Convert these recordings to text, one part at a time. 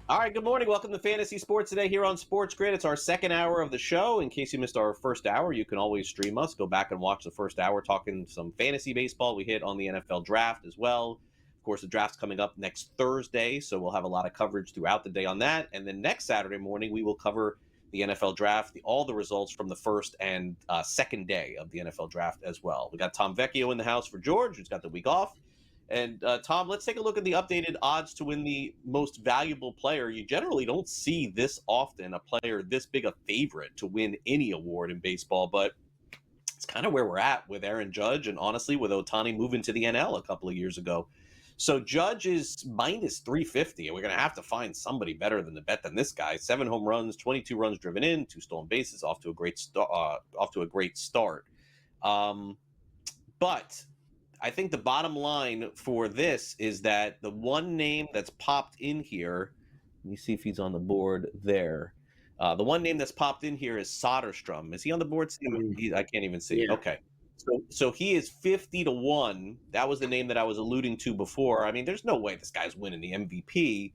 All right, good morning. Welcome to Fantasy Sports today here on SportsGrid. It's our second hour of the show. In case you missed our first hour, you can always stream us. Go back and watch the first hour talking some fantasy baseball. We hit on the NFL draft as well. Of course, the draft's coming up next Thursday, so we'll have a lot of coverage throughout the day on that. And then next Saturday morning, we will cover the NFL draft, all the results from the first and second day of the NFL draft as well. We got Tom Vecchio in the house for George, who's got the week off. And Tom, let's take a look at the updated odds to win the most valuable player. You generally don't see this often a player this big a favorite to win any award in baseball, but it's kind of where we're at with Aaron Judge and honestly with Ohtani moving to the NL a couple of years ago. So Judge is minus 350, and we're going to have to find somebody better than the bet than this guy. 7 home runs, 22 runs driven in, 2 stolen bases, off to a great start. But I think the bottom line for this is that the one name that's popped in here, let me see if he's on the board there. The one name that's popped in here is Soderstrom. Is he on the board? I can't even see. Yeah. Okay. So he is 50-1. That was the name that I was alluding to before. I mean, there's no way this guy's winning the MVP.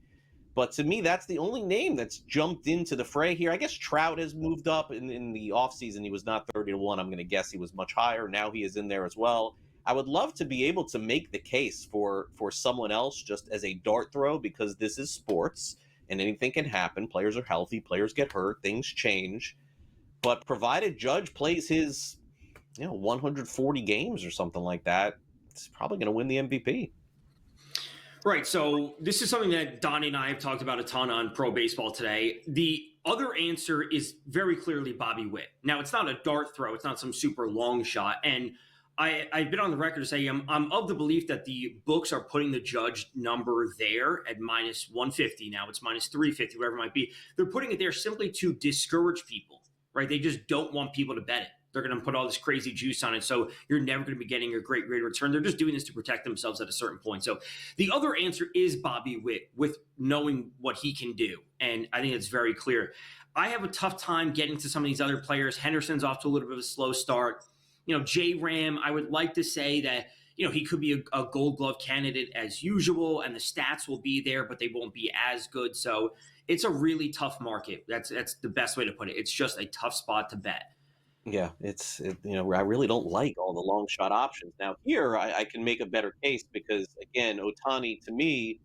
But to me, that's the only name that's jumped into the fray here. I guess Trout has moved up in the offseason. He was not 30-1. I'm going to guess he was much higher. Now he is in there as well. I would love to be able to make the case for someone else just as a dart throw because this is sports and anything can happen. Players are healthy. Players get hurt. Things change. But provided Judge plays his 140 games or something like that, it's probably going to win the MVP. Right. So this is something that Donnie and I have talked about a ton on Pro Baseball today. The other answer is very clearly Bobby Witt. Now, it's not a dart throw. It's not some super long shot. And I've been on the record to say I'm of the belief that the books are putting the Judge number there at minus 150. Now it's minus 350, whatever it might be. They're putting it there simply to discourage people, right? They just don't want people to bet it. They're going to put all this crazy juice on it. So you're never going to be getting a great rate of return. They're just doing this to protect themselves at a certain point. So the other answer is Bobby Witt with knowing what he can do. And I think it's very clear. I have a tough time getting to some of these other players. Henderson's off to a little bit of a slow start. J-Ram, I would like to say that, he could be a Gold Glove candidate as usual, and the stats will be there, but they won't be as good. So it's a really tough market. That's the best way to put it. It's just a tough spot to bet. Yeah, I really don't like all the long shot options. Now here, I can make a better case because again, Ohtani to me,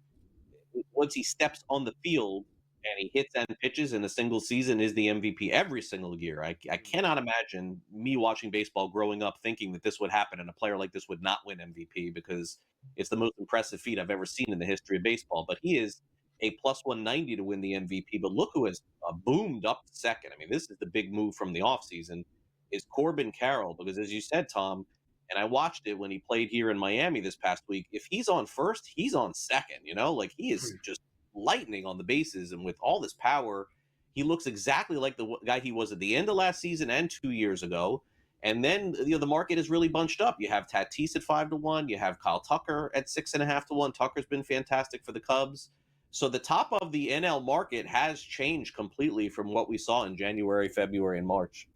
once he steps on the field and he hits and pitches in a single season, is the MVP every single year. I cannot imagine me watching baseball growing up thinking that this would happen and a player like this would not win MVP because it's the most impressive feat I've ever seen in the history of baseball. But he is a plus 190 to win the MVP. But look who has boomed up second. I mean, this is the big move from the offseason is Corbin Carroll, because as you said, Tom, and I watched it when he played here in Miami this past week, if he's on first, he's on second, like he is just lightning on the bases. And with all this power, he looks exactly like the guy he was at the end of last season and 2 years ago. And then, the market is really bunched up. You have Tatis at 5-1. You have Kyle Tucker at 6.5-1. Tucker's been fantastic for the Cubs. So the top of the NL market has changed completely from what we saw in January, February, and March.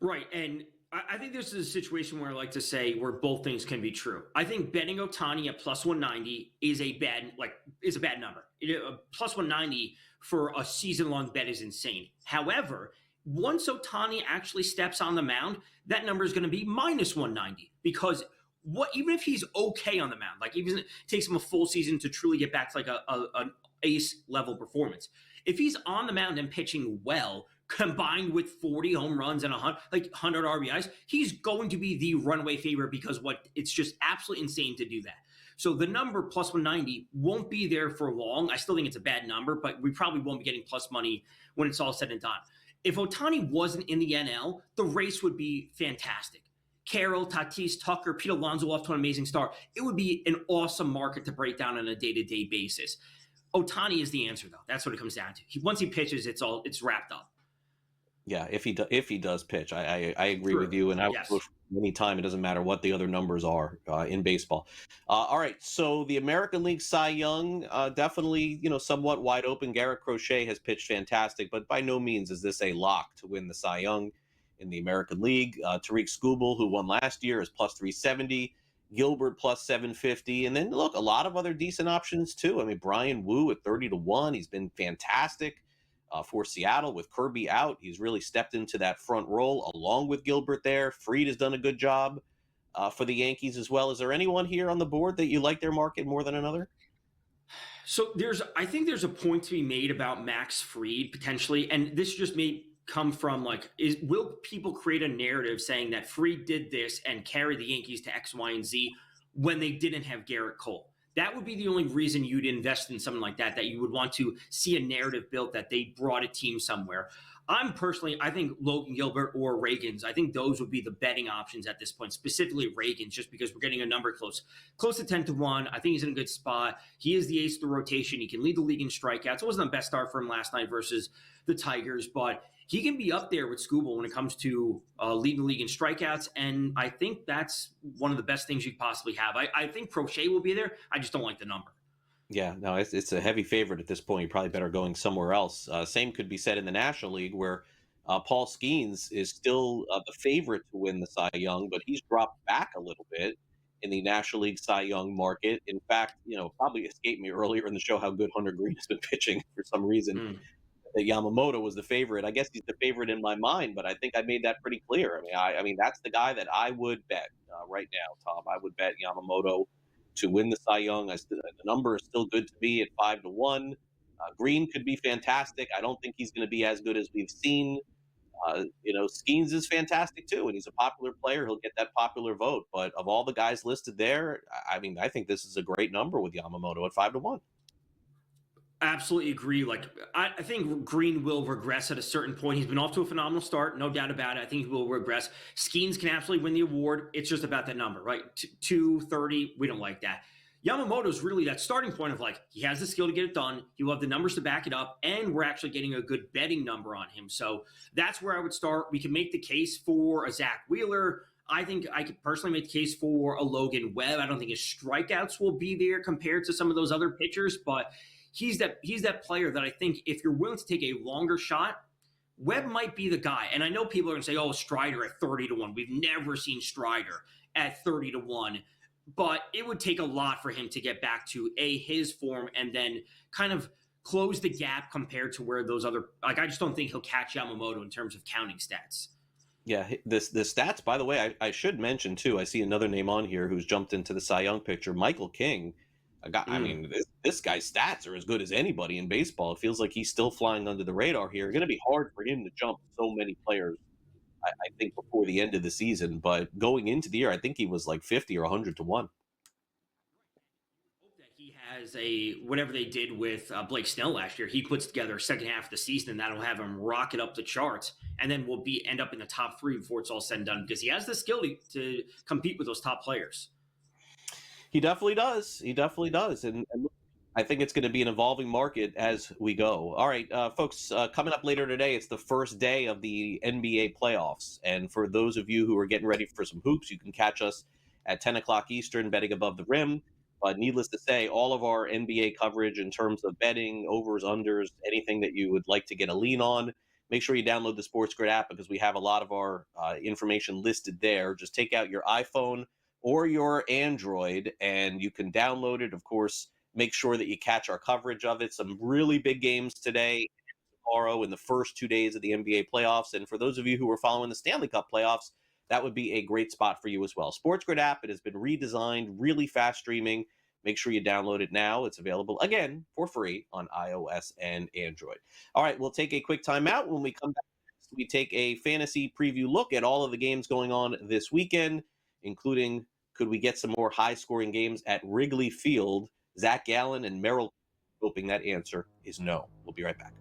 Right. And I think this is a situation where I like to say where both things can be true. I think betting Ohtani at plus 190 is a bad number. Plus 190 for a season-long bet is insane. However, once Ohtani actually steps on the mound, that number is going to be minus 190 because even if he's okay on the mound, like even if it takes him a full season to truly get back to like an ace level performance, if he's on the mound and pitching well, combined with 40 home runs and 100 RBIs, he's going to be the runaway favorite because it's just absolutely insane to do that. So the number plus 190 won't be there for long. I still think it's a bad number, but we probably won't be getting plus money when it's all said and done. If Ohtani wasn't in the NL, the race would be fantastic. Carroll, Tatis, Tucker, Pete Alonso off to an amazing start. It would be an awesome market to break down on a day-to-day basis. Ohtani is the answer, though. That's what it comes down to. Once he pitches, it's wrapped up. Yeah, if he does pitch, I agree with you, and I would vote for any time. It doesn't matter what the other numbers are in baseball. All right, so the American League Cy Young definitely somewhat wide open. Garrett Crochet has pitched fantastic, but by no means is this a lock to win the Cy Young in the American League. Tariq Skubal, who won last year, is plus 370. Gilbert plus 750. And then look, a lot of other decent options too. I mean, Brian Wu at 30-1. He's been fantastic for Seattle with Kirby out. He's really stepped into that front role along with Gilbert there. Fried has done a good job for the Yankees as well. Is there anyone here on the board that you like their market more than another? So I think there's a point to be made about Max Fried potentially, and this just may come from like, will people create a narrative saying that Fried did this and carry the Yankees to X, Y, and Z when they didn't have Garrett Cole? That would be the only reason you'd invest in something like that you would want to see a narrative built that they brought a team somewhere. I think Logan Gilbert or Reagans, I think those would be the betting options at this point, specifically Reagans, just because we're getting a number close to 10-1. I think he's in a good spot. He is the ace of the rotation. He can lead the league in strikeouts. It wasn't the best start for him last night versus the Tigers, but he can be up there with Skubal when it comes to leading the league in strikeouts. And I think that's one of the best things you could possibly have. I think Prochet will be there. I just don't like the number. Yeah, no, it's a heavy favorite at this point. You probably better going somewhere else. Same could be said in the National League, where Paul Skeens is still the favorite to win the Cy Young, but he's dropped back a little bit in the National League Cy Young market. In fact, probably escaped me earlier in the show how good Hunter Green has been pitching for some reason. Mm. That Yamamoto was the favorite. I guess he's the favorite in my mind, but I think I made that pretty clear. I mean that's the guy that I would bet right now, Tom. I would bet Yamamoto to win the Cy Young. The number is still good to me at 5-1. Green could be fantastic. I don't think he's going to be as good as we've seen. Skeens is fantastic too, and he's a popular player. He'll get that popular vote. But of all the guys listed there, I think this is a great number with Yamamoto at 5-1. Absolutely agree. Like I think Green will regress at a certain point. He's been off to a phenomenal start, no doubt about it. I think he will regress. Skeens can absolutely win the award. It's just about that number, right? 230. We don't like that. Yamamoto's really that starting point of like he has the skill to get it done. He will have the numbers to back it up, and we're actually getting a good betting number on him. So that's where I would start. We can make the case for a Zach Wheeler. I think I could personally make the case for a Logan Webb. I don't think his strikeouts will be there compared to some of those other pitchers, but he's that player that I think if you're willing to take a longer shot, Webb might be the guy. And I know people are going to say, oh, Strider at 30-1. We've never seen Strider at 30-1. But it would take a lot for him to get back to his form and then kind of close the gap compared to where those other, like, I just don't think he'll catch Yamamoto in terms of counting stats. Yeah, the stats, by the way, I should mention too. I see another name on here who's jumped into the Cy Young picture, Michael King. I mean, this guy's stats are as good as anybody in baseball. It feels like he's still flying under the radar here. It's going to be hard for him to jump so many players, I think, before the end of the season. But going into the year, I think he was like 50 or 100-1. Hope that he has whatever they did with Blake Snell last year. He puts together a second half of the season and that'll have him rocket up the charts, and then will end up in the top 3 before it's all said and done because he has the skill to compete with those top players. He definitely does. He definitely does. And I think it's going to be an evolving market as we go. All right, folks, coming up later today, it's the first day of the NBA playoffs. And for those of you who are getting ready for some hoops, you can catch us at 10 o'clock Eastern, betting above the rim. But needless to say, all of our NBA coverage in terms of betting, overs, unders, anything that you would like to get a lean on, make sure you download the SportsGrid app because we have a lot of our information listed there. Just take out your iPhone or your Android, and you can download it. Of course, make sure that you catch our coverage of it. Some really big games today, tomorrow, in the first 2 days of the NBA playoffs. And for those of you who are following the Stanley Cup playoffs, that would be a great spot for you as well. SportsGrid app, it has been redesigned, really fast streaming. Make sure you download it now. It's available, again, for free on iOS and Android. All right, we'll take a quick timeout. When we come back, we take a fantasy preview look at all of the games going on this weekend, including could we get some more high-scoring games at Wrigley Field? Zach Gallen and Merrill hoping that answer is no. We'll be right back.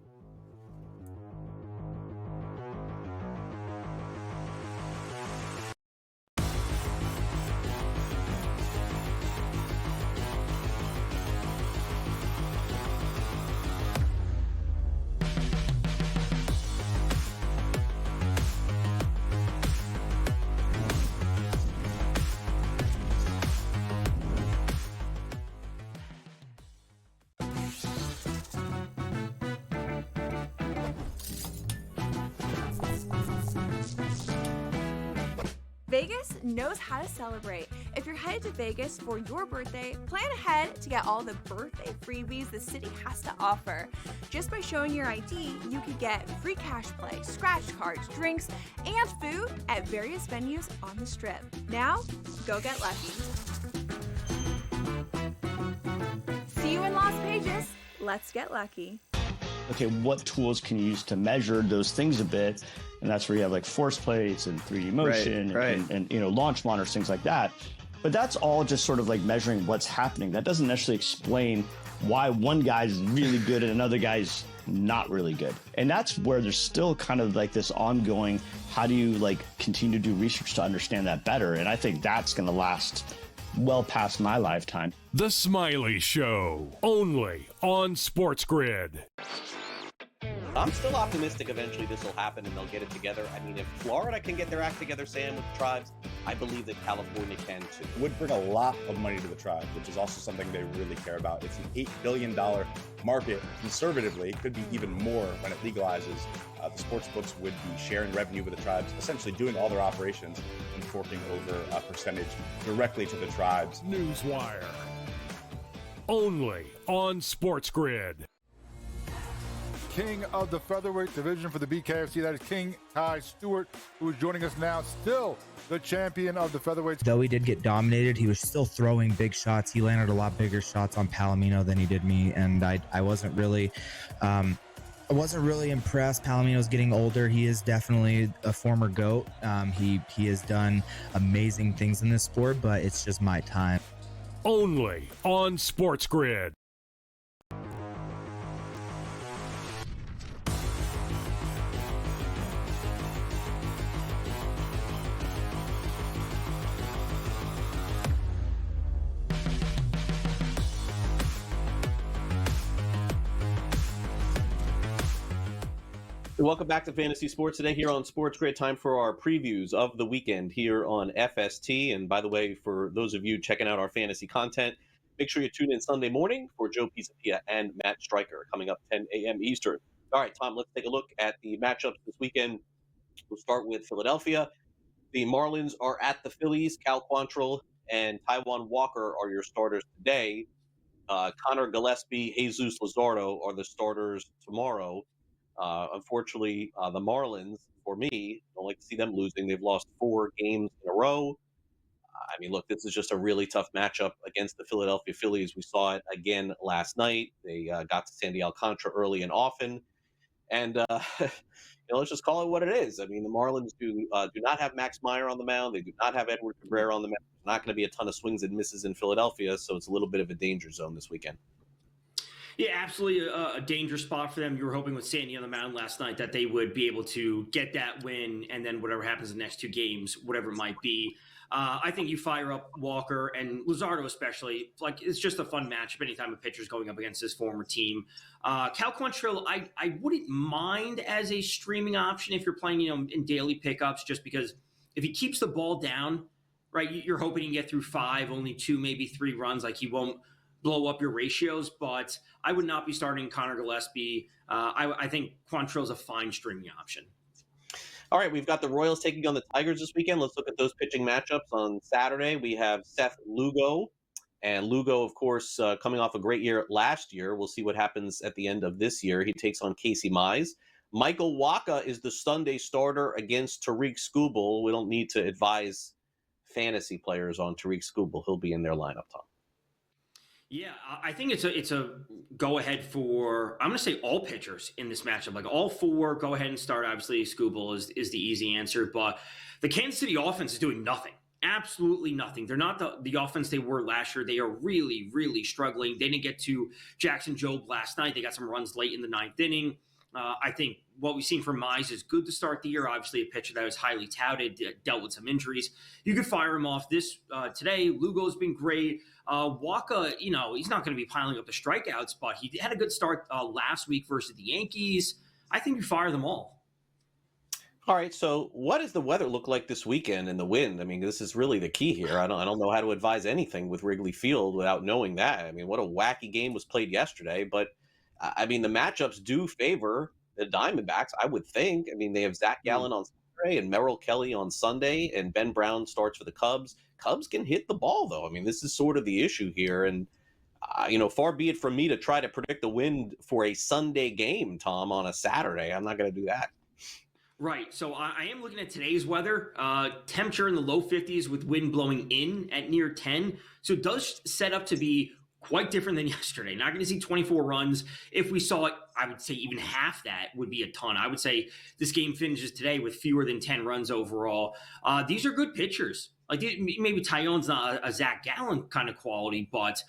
Vegas knows how to celebrate. if you're headed to Vegas for your birthday, plan ahead to get all the birthday freebies the city has to offer. Just by showing your ID, you could get free cash play, scratch cards, drinks, and food at various venues on the Strip. Now, go get lucky. See you in Las Vegas. Let's get lucky. Okay, what tools can you use to measure those things a bit? And that's where you have like force plates and 3D motion and launch monitors, things like that. But that's all just sort of like measuring what's happening. That doesn't necessarily explain why one guy's really good and another guy's not really good. And that's where there's still kind of like this ongoing, how do you like continue to do research to understand that better? And I think that's going to last well past my lifetime. The Smiley Show, only on SportsGrid. I'm still optimistic eventually this will happen and they'll get it together. I mean, if Florida can get their act together, Sam, with the tribes, I believe that California can too. Would bring a lot of money to the tribes, which is also something they really care about. It's an $8 billion market. Conservatively, it could be even more when it legalizes. The sports books would be sharing revenue with the tribes, essentially doing all their operations and forking over a percentage directly to the tribes. Newswire, only on SportsGrid. King of the featherweight division for the BKFC. That is King Ty Stewart, who is joining us now, still the champion of the featherweights. Though he did get dominated, he was still throwing big shots. He landed a lot bigger shots on Palomino than he did me, and I wasn't really impressed. Palomino's getting older. He is definitely a former GOAT. He has done amazing things in this sport, but it's just my time. Only on SportsGrid. Welcome back to Fantasy Sports today here on SportsGrid. Time for our previews of the weekend here on FST. And by the way, for those of you checking out our fantasy content, make sure you tune in Sunday morning for Joe Pisapia and Matt Stryker coming up 10 a.m. Eastern. All right, Tom, let's take a look at the matchups this weekend. We'll start with Philadelphia. The Marlins are at the Phillies. Cal Quantrill and Taijuan Walker are your starters today. Connor Gillespie, Jesus Luzardo are the starters tomorrow. Unfortunately, the Marlins, for me, don't like to see them losing. They've lost 4 games in a row. I mean, look, this is just a really tough matchup against the Philadelphia Phillies. We saw it again last night. They got to Sandy Alcantara early and often. And, let's just call it what it is. I mean, the Marlins do not have Max Meyer on the mound. They do not have Edward Cabrera on the mound. There's not going to be a ton of swings and misses in Philadelphia, so it's a little bit of a danger zone this weekend. Yeah, absolutely a dangerous spot for them. You were hoping with Sandy on the mound last night that they would be able to get that win, and then whatever happens in the next 2 games, whatever it might be. I think you fire up Walker and Luzardo especially. Like, it's just a fun matchup anytime a pitcher's going up against his former team. Cal Quantrill, I wouldn't mind as a streaming option if you're playing, in daily pickups, just because if he keeps the ball down, right, you're hoping he can get through 5, only 2, maybe 3 runs. Like, he won't blow up your ratios, but I would not be starting Connor Gillespie. I think Quantrill's a fine streaming option. All right, we've got the Royals taking on the Tigers this weekend. Let's look at those pitching matchups. On Saturday, we have Seth Lugo. And Lugo, of course, coming off a great year last year. We'll see what happens at the end of this year. He takes on Casey Mize. Michael Wacha is the Sunday starter against Tariq Skubal. We don't need to advise fantasy players on Tariq Skubal. He'll be in their lineup, Tom. Yeah, I think it's a go ahead for, I'm going to say all pitchers in this matchup. Like, all 4, go ahead and start. Obviously, Skubal is the easy answer, but the Kansas City offense is doing nothing. Absolutely nothing. They're not the offense they were last year. They are really, really struggling. They didn't get to Jackson Jobe last night. They got some runs late in the 9th inning. I think what we've seen from Mize is good to start the year. Obviously, a pitcher that was highly touted, dealt with some injuries. You could fire him off this today. Lugo's been great. Wacha, he's not going to be piling up the strikeouts, but he had a good start last week versus the Yankees. I think you fire them all. All right, so what does the weather look like this weekend and the wind? I mean, this is really the key here. I don't know how to advise anything with Wrigley Field without knowing that. I mean, what a wacky game was played yesterday, but I mean, the matchups do favor the Diamondbacks, I would think. I mean, they have Zach Gallen on Saturday and Merrill Kelly on Sunday, and Ben Brown starts for the Cubs. Cubs can hit the ball, though. I mean, this is sort of the issue here. And, far be it from me to try to predict the wind for a Sunday game, Tom, on a Saturday. I'm not going to do that. Right. So I am looking at today's weather. Temperature in the low 50s with wind blowing in at near 10. So it does set up to be quite different than yesterday. Not going to see 24 runs. If we saw it, I would say even half that would be a ton. I would say this game finishes today with fewer than 10 runs overall. These are good pitchers. Like maybe Tyone's not a Zach Gallen kind of quality, but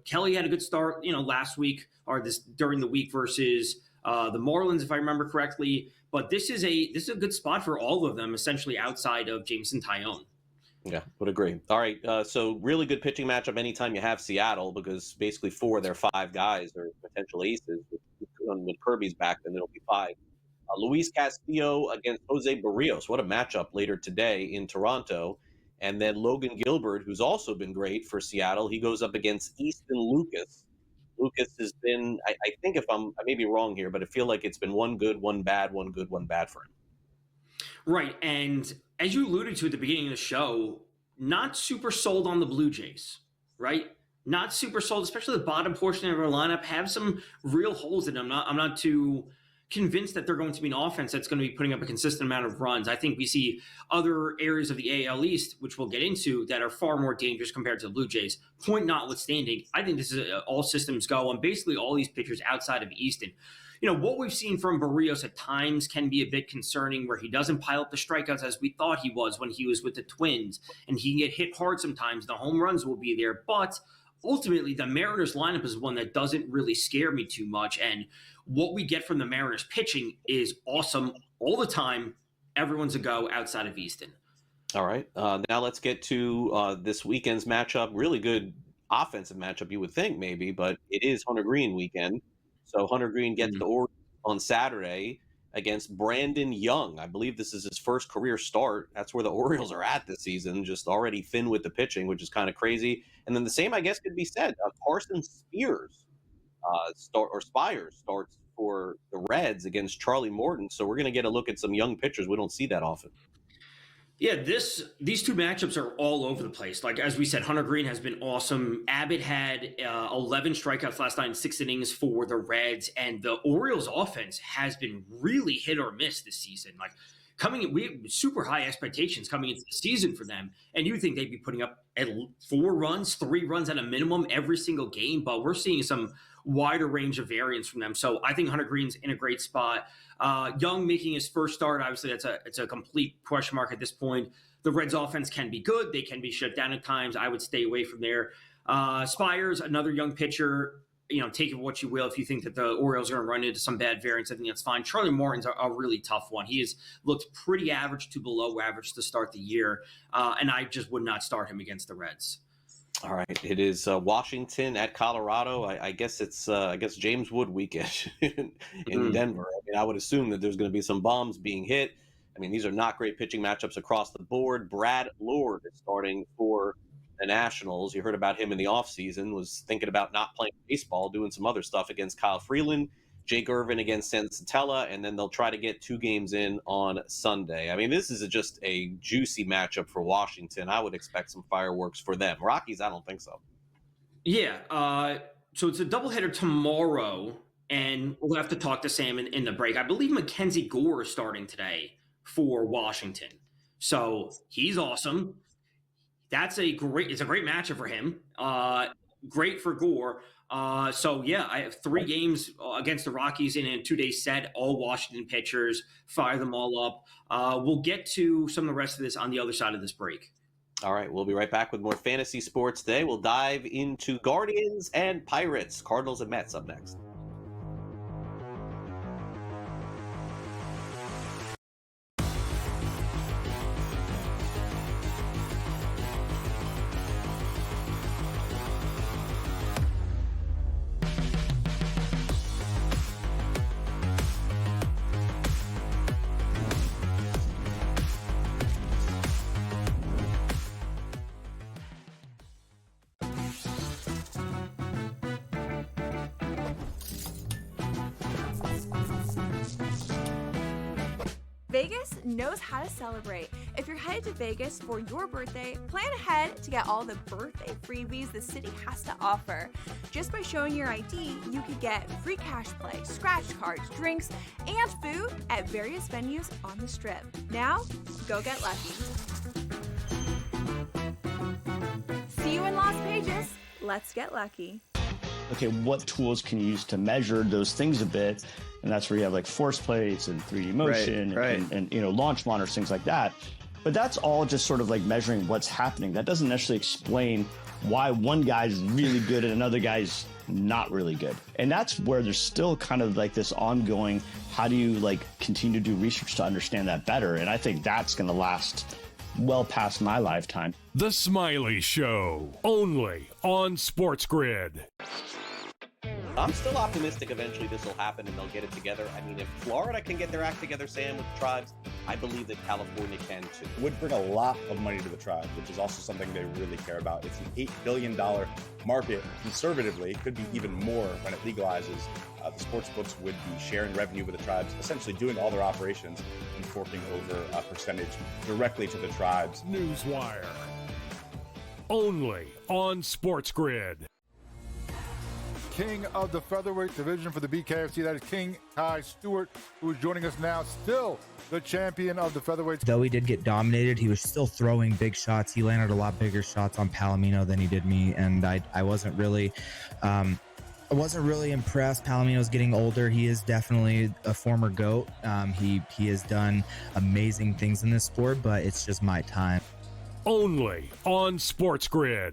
Kelly had a good start, last week or during the week versus the Marlins, if I remember correctly. But this is a good spot for all of them, essentially outside of Jameson Tyone. Yeah, would agree. All right, so really good pitching matchup anytime you have Seattle, because basically 4 of their 5 guys are potential aces. When Kirby's back, then it'll be 5. Luis Castillo against Jose Barrios. What a matchup later today in Toronto. And then Logan Gilbert, who's also been great for Seattle, he goes up against Easton Lucas. Lucas has been, I think I may be wrong here, but I feel like it's been one good, one bad, one good, one bad for him. Right. And as you alluded to at the beginning of the show, not super sold on the Blue Jays, right? Not super sold, especially the bottom portion of our lineup have some real holes in them. I'm not too convinced that they're going to be an offense that's going to be putting up a consistent amount of runs. I think we see other areas of the AL East, which we'll get into, that are far more dangerous compared to the Blue Jays. Point notwithstanding, I think this is all systems go on basically all these pitchers outside of Easton. What we've seen from Barrios at times can be a bit concerning, where he doesn't pile up the strikeouts as we thought he was when he was with the Twins, and he can get hit hard sometimes. The home runs will be there, but ultimately the Mariners lineup is one that doesn't really scare me too much, and what we get from the Mariners pitching is awesome all the time. Everyone's a go outside of Easton. All right, now let's get to this weekend's matchup. Really good offensive matchup, you would think, maybe, but it is Hunter Green weekend. So Hunter Green gets the Orioles on Saturday against Brandon Young. I believe this is his first career start. That's where the Orioles are at this season, just already thin with the pitching, which is kind of crazy. And then the same, I guess, could be said. Carson Spires starts for the Reds against Charlie Morton. So we're going to get a look at some young pitchers. We don't see that often. Yeah, these two matchups are all over the place. Like, as we said, Hunter Green has been awesome. Abbott had 11 strikeouts last night in 6 innings for the Reds, and the Orioles offense has been really hit or miss this season. Like, we have super high expectations coming into the season for them, and you think they'd be putting up at 4 runs, 3 runs at a minimum every single game, but we're seeing some wider range of variance from them. So I think Hunter Green's in a great spot. Young making his first start, obviously it's a complete question mark at this point. The Reds offense can be good. They can be shut down at times. I would stay away from there. Spires, another young pitcher, take it what you will. If you think that the Orioles are going to run into some bad variance, I think that's fine. Charlie Morton's a really tough one. He has looked pretty average to below average to start the year, and I just would not start him against the Reds. All right, it is Washington at Colorado. I guess it's James Wood weekend in Denver. I mean, I would assume that there's going to be some bombs being hit. I mean, these are not great pitching matchups across the board. Brad Lord is starting for the Nationals. You heard about him in the offseason, was thinking about not playing baseball, doing some other stuff against Kyle Freeland. Jake Irvin against Sensatella, and then they'll try to get 2 games in on Sunday. I mean, this is just a juicy matchup for Washington. I would expect some fireworks for them. Rockies, I don't think so. Yeah, so it's a doubleheader tomorrow, and we'll have to talk to Sam in the break. I believe Mackenzie Gore is starting today for Washington, so he's awesome. It's a great matchup for him. Great for Gore. So yeah, I have 3 games against the Rockies in a 2-day set, all Washington pitchers, fire them all up. We'll get to some of the rest of this on the other side of this break. All right, we'll be right back with more fantasy sports today. We'll dive into Guardians and Pirates, Cardinals and Mets up next. Vegas knows how to celebrate. If you're headed to Vegas for your birthday, plan ahead to get all the birthday freebies the city has to offer. Just by showing your ID, you could get free cash play, scratch cards, drinks, and food at various venues on the Strip. Now, go get lucky. See you in Las Vegas. Let's get lucky. Okay, what tools can you use to measure those things a bit? And that's where you have like force plates and 3D motion and launch monitors, things like that. But that's all just sort of like measuring what's happening. That doesn't necessarily explain why one guy's really good and another guy's not really good. And that's where there's still kind of like this ongoing, how do you like continue to do research to understand that better? And I think that's going to last well past my lifetime. The Smiley Show, only on SportsGrid. I'm still optimistic eventually this will happen and they'll get it together. I mean, if Florida can get their act together, Sam, with the tribes, I believe that California can too. Would bring a lot of money to the tribe, which is also something they really care about. It's an $8 billion market. Conservatively, it could be even more when it legalizes. The sports books would be sharing revenue with the tribes, essentially doing all their operations and forking over a percentage directly to the tribes. Newswire, only on SportsGrid. King of the featherweight division for the BKFC, that is King Kai Stewart, who is joining us now, still the champion of the featherweight. Though he did get dominated, he was still throwing big shots. He landed a lot bigger shots on Palomino than he did me, and I wasn't really impressed. Palomino's getting older. He is definitely a former GOAT. He has done amazing things in this sport, but it's just my time. Only on SportsGrid.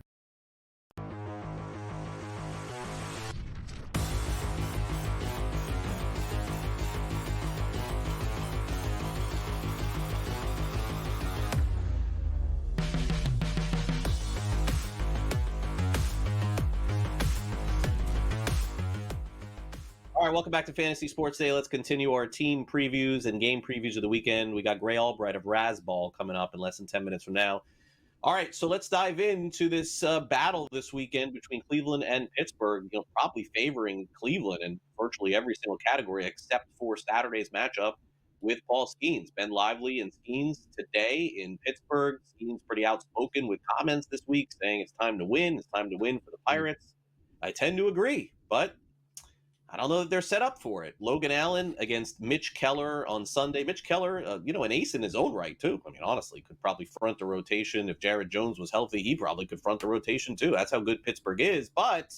All right, welcome back to Fantasy Sports Day. Let's continue our team previews and game previews of the weekend. We got Gray Albright of Razzball coming up in less than 10 minutes from now. All right, so let's dive into this battle this weekend between Cleveland and Pittsburgh. Probably favoring Cleveland in virtually every single category except for Saturday's matchup with Paul Skeens. Ben Lively and Skeens today in Pittsburgh. Skeens pretty outspoken with comments this week saying it's time to win. It's time to win for the Pirates. I tend to agree, but I don't know that they're set up for it. Logan Allen against Mitch Keller on Sunday. Mitch Keller, an ace in his own right, too. I mean, honestly, could probably front the rotation. If Jared Jones was healthy, he probably could front the rotation, too. That's how good Pittsburgh is. But,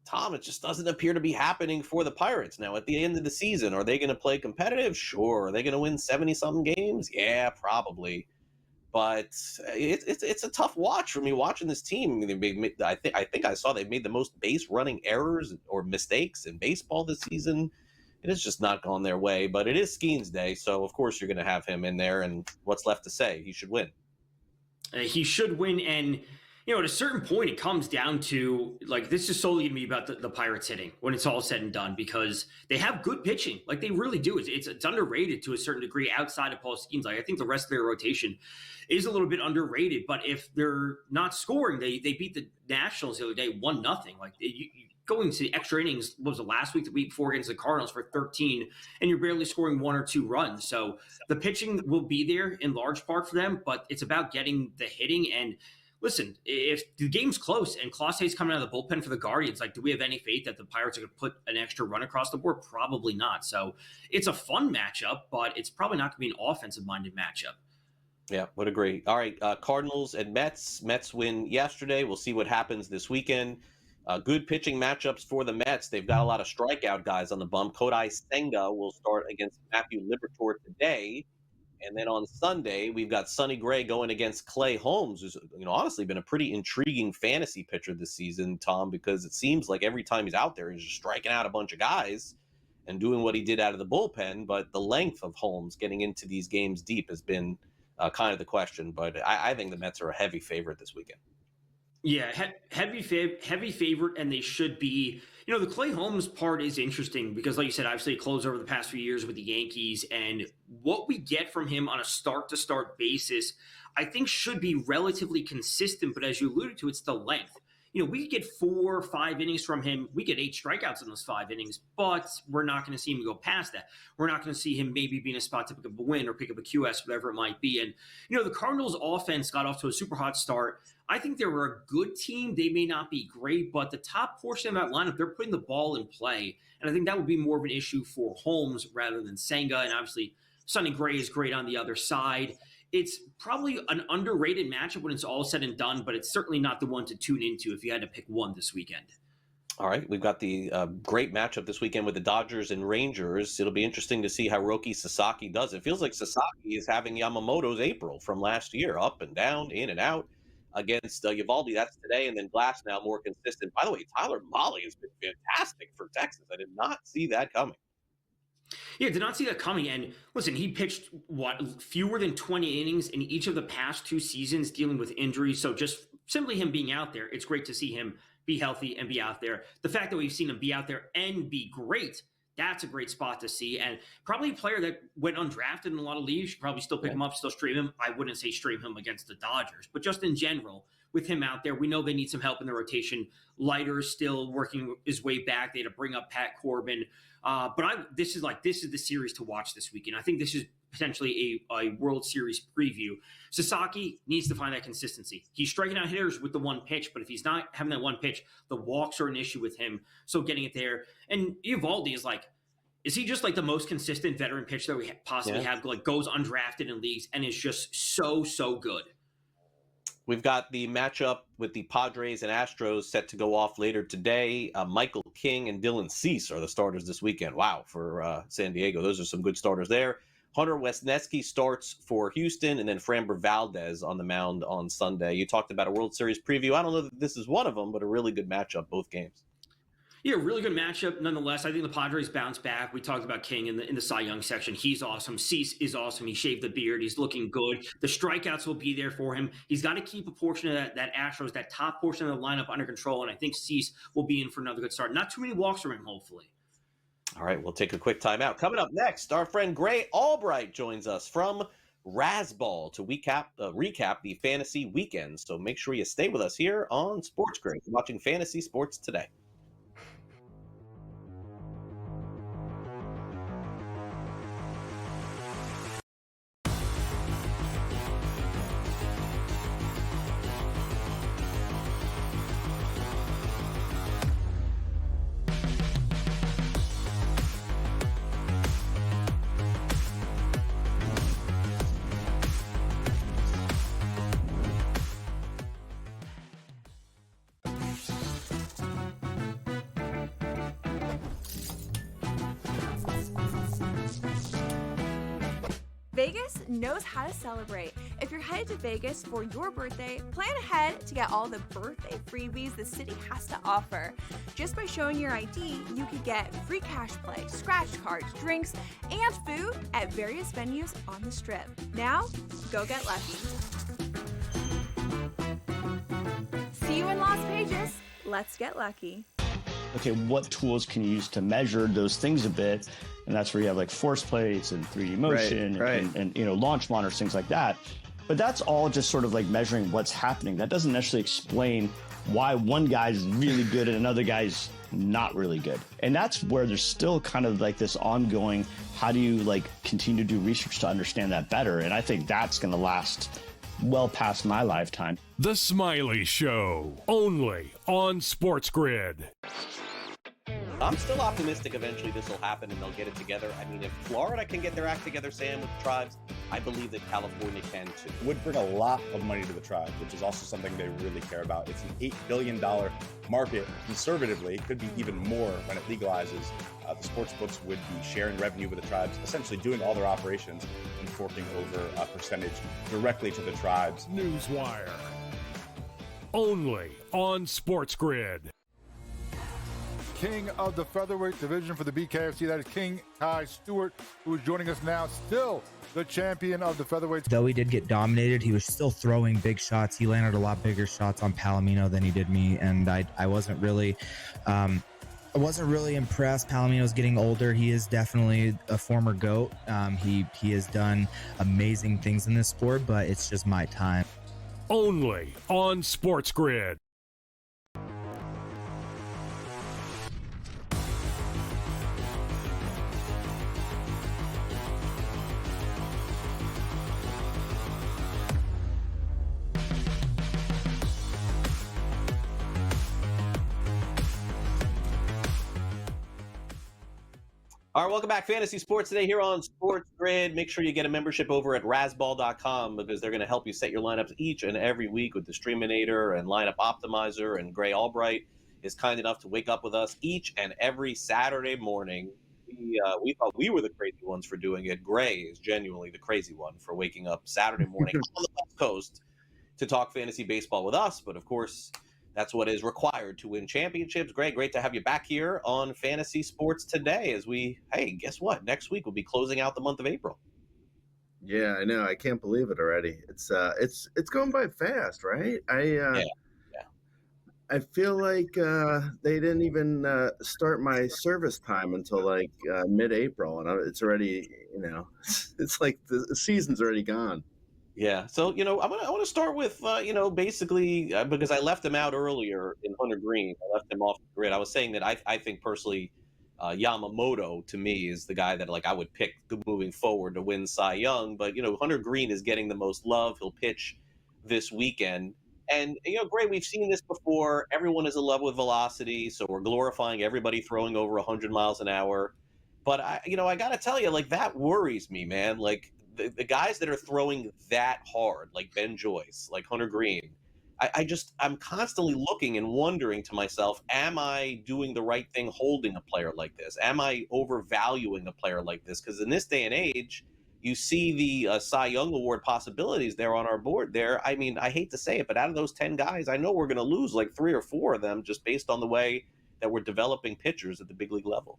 Tom, it just doesn't appear to be happening for the Pirates. Now, at the end of the season, are they going to play competitive? Sure. Are they going to win 70-something games? Yeah, probably. But it's a tough watch for me watching this team. I mean, I think I saw they made the most base running errors or mistakes in baseball this season. It has just not gone their way. But it is Skeens Day, so of course you're going to have him in there. And what's left to say? He should win. He should win, and at a certain point, it comes down to, like, this is solely going to be about the Pirates hitting when it's all said and done, because they have good pitching. Like, they really do. It's underrated to a certain degree outside of Paul Skeens. Like, I think the rest of their rotation is a little bit underrated, but if they're not scoring, they beat the Nationals the other day 1-0. Like, going to the extra innings, what was it, last week, the week before against the Cardinals for 13, and you're barely scoring 1 or 2 runs. So the pitching will be there in large part for them, but it's about getting the hitting. And listen, if the game's close and Clase's coming out of the bullpen for the Guardians, like, do we have any faith that the Pirates are going to put an extra run across the board? Probably not. So it's a fun matchup, but it's probably not going to be an offensive-minded matchup. Yeah, would agree. All right, Cardinals and Mets. Mets win yesterday. We'll see what happens this weekend. Good pitching matchups for the Mets. They've got a lot of strikeout guys on the bump. Kodai Senga will start against Matthew Liberatore today. And then on Sunday, we've got Sonny Gray going against Clay Holmes, who's honestly been a pretty intriguing fantasy pitcher this season, Tom, because it seems like every time he's out there, he's just striking out a bunch of guys and doing what he did out of the bullpen. But the length of Holmes getting into these games deep has been kind of the question. But I think the Mets are a heavy favorite this weekend. Yeah, heavy favorite, and they should be. The Clay Holmes part is interesting because, like you said, obviously it closed over the past few years with the Yankees, and what we get from him on a start-to-start basis, I think should be relatively consistent, but as you alluded to, it's the length. we could get 4 or 5 innings from him. We get 8 strikeouts in those 5 innings, but we're not going to see him go past that. We're not going to see him maybe be in a spot to pick up a win or pick up a QS, whatever it might be. And, the Cardinals offense got off to a super hot start. I think they were a good team. They may not be great, but the top portion of that lineup, they're putting the ball in play. And I think that would be more of an issue for Holmes rather than Senga. And obviously, Sonny Gray is great on the other side. It's probably an underrated matchup when it's all said and done, but it's certainly not the one to tune into if you had to pick one this weekend. All right, we've got the great matchup this weekend with the Dodgers and Rangers. It'll be interesting to see how Roki Sasaki does. It feels like Sasaki is having Yamamoto's April from last year, up and down, in and out. Against Eovaldi, that's today, and then Glass now more consistent. By the way, Tyler Mahle has been fantastic for Texas. I did not see that coming. Yeah, did not see that coming. And listen, he pitched, fewer than 20 innings in each of the past 2 seasons dealing with injuries. So just simply him being out there, it's great to see him be healthy and be out there. The fact that we've seen him be out there and be great, that's a great spot to see. And probably a player that went undrafted in a lot of leagues. You should probably still pick him up, still stream him. I wouldn't say stream him against the Dodgers, but just in general, with him out there, we know they need some help in the rotation. Leiter's still working his way back. They had to bring up Pat Corbin. But this is the series to watch this weekend. I think this is potentially a World Series preview. Sasaki needs to find that consistency. He's striking out hitters with the one pitch, but if he's not having that one pitch, the walks are an issue with him. So getting it there. And Eovaldi is he just like the most consistent veteran pitcher that we possibly have, like goes undrafted in leagues and is just so good? We've got the matchup with the Padres and Astros set to go off later today. Michael King and Dylan Cease are the starters this weekend. Wow, for San Diego. Those are some good starters there. Hunter Wesneski starts for Houston, and then Framber Valdez on the mound on Sunday. You talked about a World Series preview. I don't know that this is one of them, but a really good matchup, both games. Yeah, really good matchup nonetheless. I think the Padres bounce back. We talked about King in the Cy Young section. He's awesome. Cease is awesome. He shaved the beard. He's looking good. The strikeouts will be there for him. He's got to keep a portion of that Astros, that top portion of the lineup under control, and I think Cease will be in for another good start. Not too many walks from him, hopefully. All right, we'll take a quick timeout. Coming up next, our friend Gray Albright joins us from Razzball to recap the fantasy weekend. So make sure you stay with us here on SportsGrid, watching fantasy sports today. Vegas knows how to celebrate. If you're headed to Vegas for your birthday, plan ahead to get all the birthday freebies the city has to offer. Just by showing your ID, you could get free cash play, scratch cards, drinks, and food at various venues on the Strip. Now, go get lucky. See you in Las Vegas. Let's get lucky. Okay, what tools can you use to measure those things a bit? And that's where you have like force plates and 3D motion and launch monitors, things like that. But that's all just sort of like measuring what's happening. That doesn't necessarily explain why one guy's really good and another guy's not really good. And that's where there's still kind of like this ongoing, how do you like continue to do research to understand that better? And I think that's going to last well past my lifetime. The Smiley Show, only on SportsGrid. I'm still optimistic eventually this will happen and they'll get it together. I mean, if Florida can get their act together, Sam, with the tribes, I believe that California can too. It would bring a lot of money to the tribes, which is also something they really care about. It's an $8 billion market. Conservatively, it could be even more when it legalizes. The sports books would be sharing revenue with the tribes, essentially doing all their operations and forking over a percentage directly to the tribes. Newswire, only on SportsGrid. King of the featherweight division for the BKFC, that is King Kai Stewart, who is joining us now, still the champion of the featherweight. Though he did get dominated, he was still throwing big shots. He landed a lot bigger shots on Palomino than he did me, and I wasn't really impressed. Palomino's getting older. He is definitely a former GOAT. He has done amazing things in this sport, but it's just my time. Only on SportsGrid. All right, welcome back. Fantasy Sports Today here on Sports Grid. Make sure you get a membership over at razzball.com because they're going to help you set your lineups each and every week with the Streaminator and Lineup Optimizer. And Gray Albright is kind enough to wake up with us each and every Saturday morning. We thought we were the crazy ones for doing it. Gray is genuinely the crazy one for waking up Saturday morning on the West Coast to talk fantasy baseball with us. But of course, that's what is required to win championships. Great to have you back here on Fantasy Sports Today as guess what? Next week we'll be closing out the month of April. Yeah, I know. I can't believe it already. It's going by fast, right? I feel like they didn't even start my service time until like mid-April, and it's already, it's like the season's already gone. Yeah. So, I want to start with, basically because I left him out earlier in Hunter Green. I left him off the grid. I was saying that I think personally Yamamoto to me is the guy that like I would pick moving forward to win Cy Young. But, Hunter Green is getting the most love. He'll pitch this weekend. And, Gray, we've seen this before. Everyone is in love with velocity. So we're glorifying everybody throwing over 100 miles an hour. But, I got to tell you, like, that worries me, man. Like, the guys that are throwing that hard, like Ben Joyce, like Hunter Green, I'm constantly looking and wondering to myself, am I doing the right thing holding a player like this? Am I overvaluing a player like this? Because in this day and age, you see the Cy Young Award possibilities there on our board there. I mean, I hate to say it, but out of those 10 guys, I know we're going to lose like 3 or 4 of them just based on the way that we're developing pitchers at the big league level.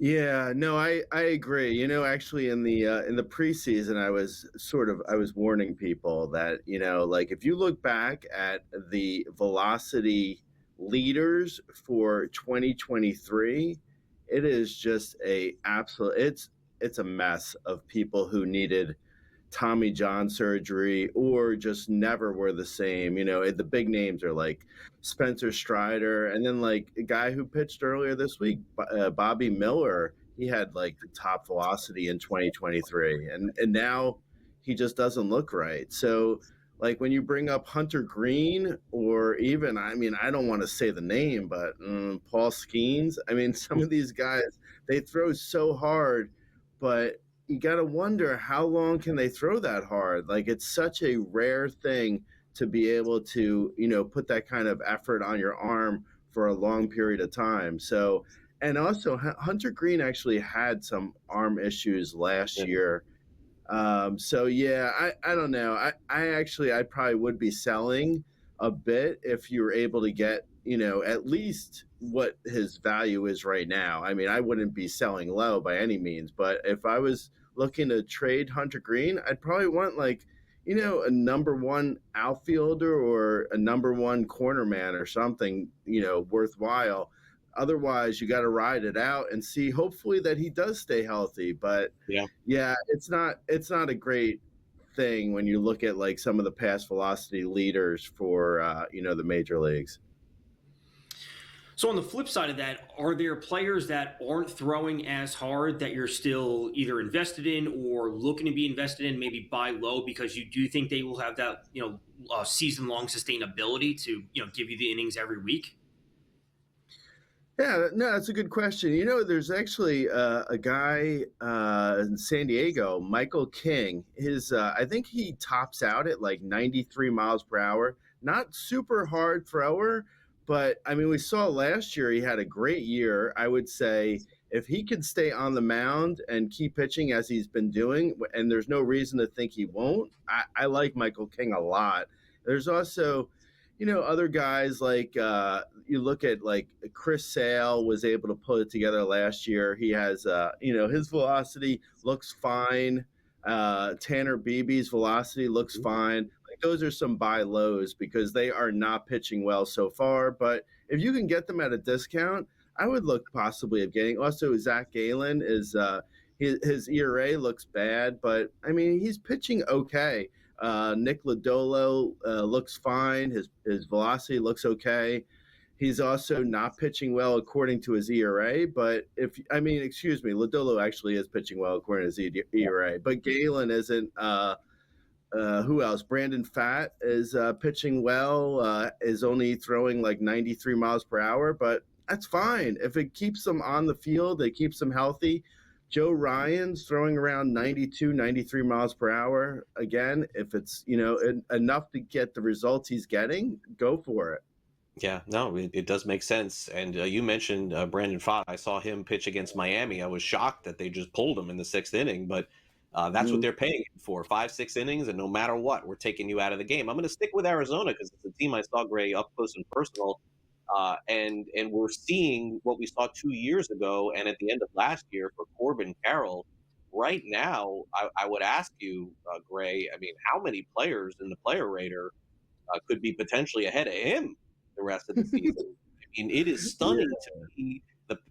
Yeah, no, I agree. Actually in the preseason, I was warning people that, like if you look back at the velocity leaders for 2023, it is just it's a mess of people who needed Tommy John surgery or just never were the same. The big names are like Spencer Strider, and then like a guy who pitched earlier this week, Bobby Miller. He had like the top velocity in 2023, and now he just doesn't look right. So like when you bring up Hunter Green, or even, I mean, I don't want to say the name, but Paul Skeens. I mean, some of these guys, they throw so hard, but you got to wonder how long can they throw that hard? Like it's such a rare thing to be able to, put that kind of effort on your arm for a long period of time. So, and also Hunter Green actually had some arm issues last year. So yeah, I don't know. I probably would be selling a bit if you were able to get, at least what his value is right now. I mean, I wouldn't be selling low by any means, but if I was looking to trade Hunter Green, I'd probably want like, a number 1 outfielder or a number 1 corner man or something, worthwhile. Otherwise, you got to ride it out and see, hopefully that he does stay healthy. But yeah, it's not a great thing when you look at like some of the past velocity leaders for, the major leagues. So on the flip side of that, are there players that aren't throwing as hard that you're still either invested in or looking to be invested in, maybe buy low because you do think they will have that, season-long sustainability to, give you the innings every week? Yeah, no, that's a good question. There's actually a guy in San Diego, Michael King. I think he tops out at like 93 miles per hour. Not super hard thrower, but I mean, we saw last year he had a great year. I would say if he can stay on the mound and keep pitching as he's been doing, and there's no reason to think he won't, I like Michael King a lot. There's also, other guys like you look at like Chris Sale was able to put it together last year. He has, his velocity looks fine. Tanner Beebe's velocity looks fine. Those are some buy lows because they are not pitching well so far. But if you can get them at a discount, I would look possibly at getting. Also, Zach Gallen is his ERA looks bad, but I mean he's pitching okay. Nick Lodolo looks fine. His velocity looks okay. He's also not pitching well according to his ERA, but Lodolo actually is pitching well according to his ERA, but Gallen isn't. Who else? Brandon Pfaadt is pitching well, is only throwing like 93 miles per hour, but that's fine. If it keeps them on the field, it keeps them healthy. Joe Ryan's throwing around 92, 93 miles per hour. Again, if it's, enough to get the results he's getting, go for it. Yeah, no, it does make sense. And you mentioned Brandon Pfaadt. I saw him pitch against Miami. I was shocked that they just pulled him in the 6th inning, but that's what they're paying him for, 5, 6 innings, and no matter what, we're taking you out of the game. I'm going to stick with Arizona because it's a team I saw, Gray, up close and personal, and we're seeing what we saw 2 years ago and at the end of last year for Corbin Carroll. Right now, I would ask you, Gray, I mean, how many players in the player rater could be potentially ahead of him the rest of the season? I mean, it is stunning to me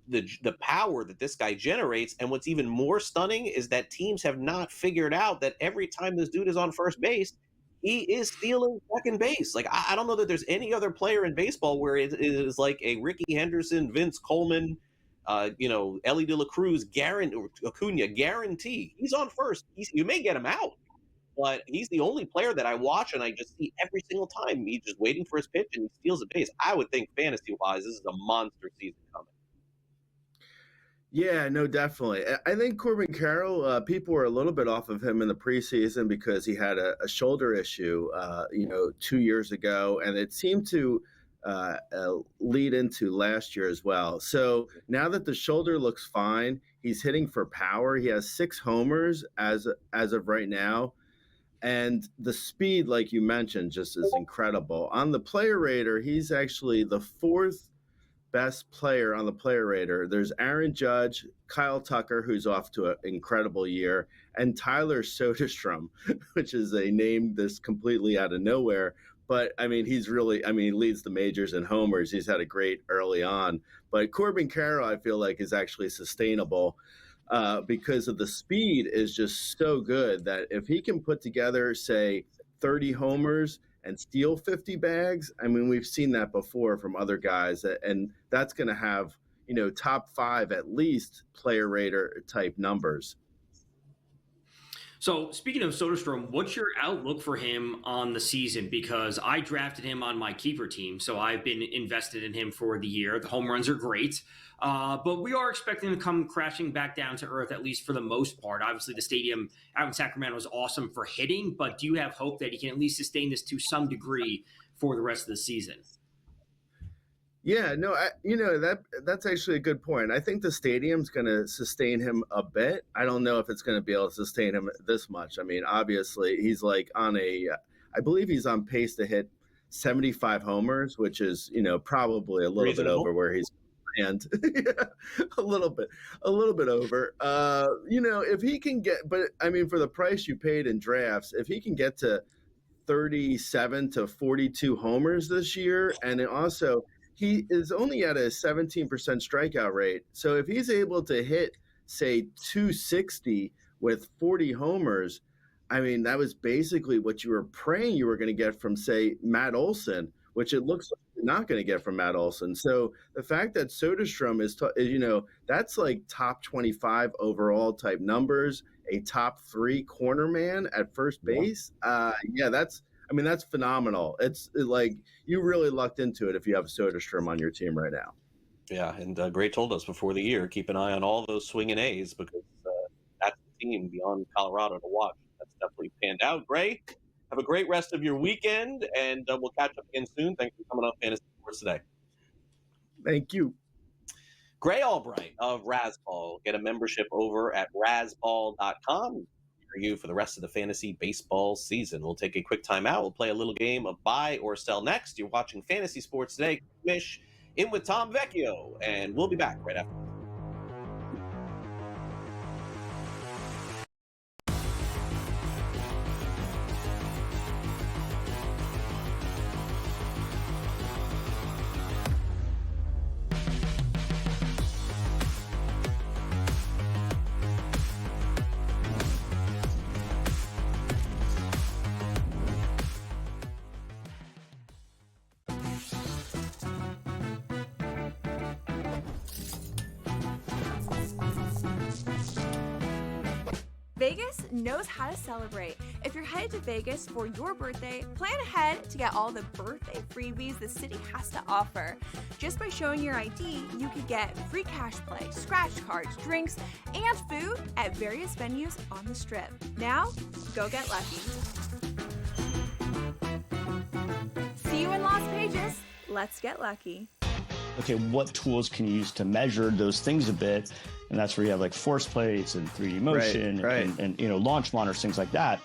the power that this guy generates. And what's even more stunning is that teams have not figured out that every time this dude is on first base, he is stealing second base. Like, I don't know that there's any other player in baseball where it is like a Ricky Henderson, Vince Coleman, Ellie De La Cruz, Acuna guarantee. He's on first. You may get him out, but he's the only player that I watch and I just see every single time he's just waiting for his pitch and he steals a base. I would think fantasy-wise, this is a monster season coming. Yeah, no, definitely. I think Corbin Carroll, people were a little bit off of him in the preseason because he had a shoulder issue, 2 years ago, and it seemed to lead into last year as well. So now that the shoulder looks fine, he's hitting for power. He has 6 homers as of right now. And the speed, like you mentioned, just is incredible. On the player rater, he's actually the 4th best player on the player rater. There's Aaron Judge, Kyle Tucker, who's off to an incredible year, and Tyler Soderstrom, which is a name that's completely out of nowhere. But, I mean, he leads the majors in homers. He's had a great early on. But Corbin Carroll, I feel like, is actually sustainable because of the speed is just so good that if he can put together, say, 30 homers and steal 50 bags, I mean, we've seen that before from other guys, and that's going to have, top 5 at least player rater type numbers. So speaking of Soderstrom, what's your outlook for him on the season? Because I drafted him on my keeper team, so I've been invested in him for the year. The home runs are great, but we are expecting him to come crashing back down to earth, at least for the most part. Obviously, the stadium out in Sacramento is awesome for hitting, but do you have hope that he can at least sustain this to some degree for the rest of the season? Yeah, no, that's actually a good point. I think the stadium's going to sustain him a bit. I don't know if it's going to be able to sustain him this much. I mean, obviously, he's like I believe he's on pace to hit 75 homers, which is, probably a little bit over where he's planned. a little bit over. If he can get, but I mean, for the price you paid in drafts, if he can get to 37 to 42 homers this year, and also he is only at a 17% strikeout rate. So if he's able to hit, say, 260 with 40 homers, I mean, that was basically what you were praying you were going to get from, say, Matt Olson, which it looks like you're not going to get from Matt Olson. So the fact that Soderstrom is that's like top 25 overall type numbers, a top 3 corner man at first base. That's phenomenal. It's like you really lucked into it if you have Soderstrom on your team right now. Yeah, and Gray told us before the year, keep an eye on all those swinging A's because that's the team beyond Colorado to watch. That's definitely panned out. Gray, have a great rest of your weekend, and we'll catch up again soon. Thanks for coming on Fantasy Sports today. Thank you. Gray Albright of Razzball. Get a membership over at razzball.com. You for the rest of the fantasy baseball season. We'll take a quick time out. We'll play a little game of buy or sell next. You're watching Fantasy Sports Today. Mish in with Tom Vecchio, and we'll be back right after. Vegas knows how to celebrate. If you're headed to Vegas for your birthday, plan ahead to get all the birthday freebies the city has to offer. Just by showing your ID, you could get free cash play, scratch cards, drinks, and food at various venues on the Strip. Now, go get lucky. See you in Las Vegas. Let's get lucky. Okay, what tools can you use to measure those things a bit? And that's where you have like force plates and 3D motion and launch monitors, things like that.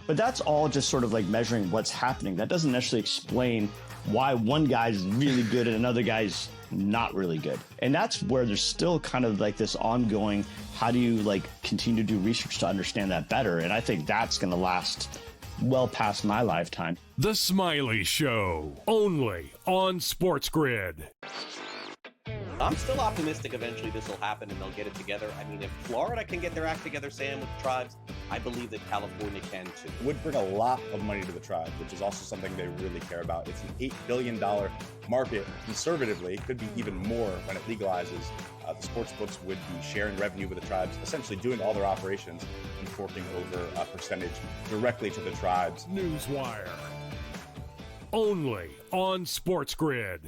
But that's all just sort of like measuring what's happening. That doesn't necessarily explain why one guy's really good and another guy's not really good. And that's where there's still kind of like this ongoing, how do you like continue to do research to understand that better? And I think that's going to last well past my lifetime. The Smiley Show, only on SportsGrid. I'm still optimistic eventually this will happen and they'll get it together. I mean, if Florida can get their act together, Sam, with the tribes, I believe that California can too. It would bring a lot of money to the tribe, which is also something they really care about. It's an $8 billion market. Conservatively, it could be even more when it legalizes. The sports books would be sharing revenue with the tribes, essentially doing all their operations and forking over a percentage directly to the tribes. Newswire, only on SportsGrid.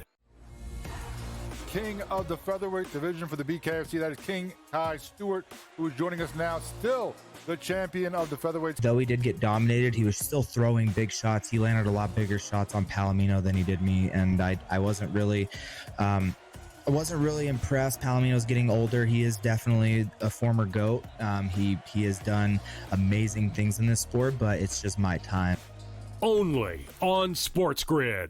King of the featherweight division for the BKFC, that is King Kai Stewart, who is joining us now, still the champion of the featherweight. Though he did get dominated, he was still throwing big shots. He landed a lot bigger shots on Palomino than he did me, and I wasn't really impressed. Palomino's getting older. He is definitely a former GOAT. He has done amazing things in this sport, but it's just my time. Only on SportsGrid.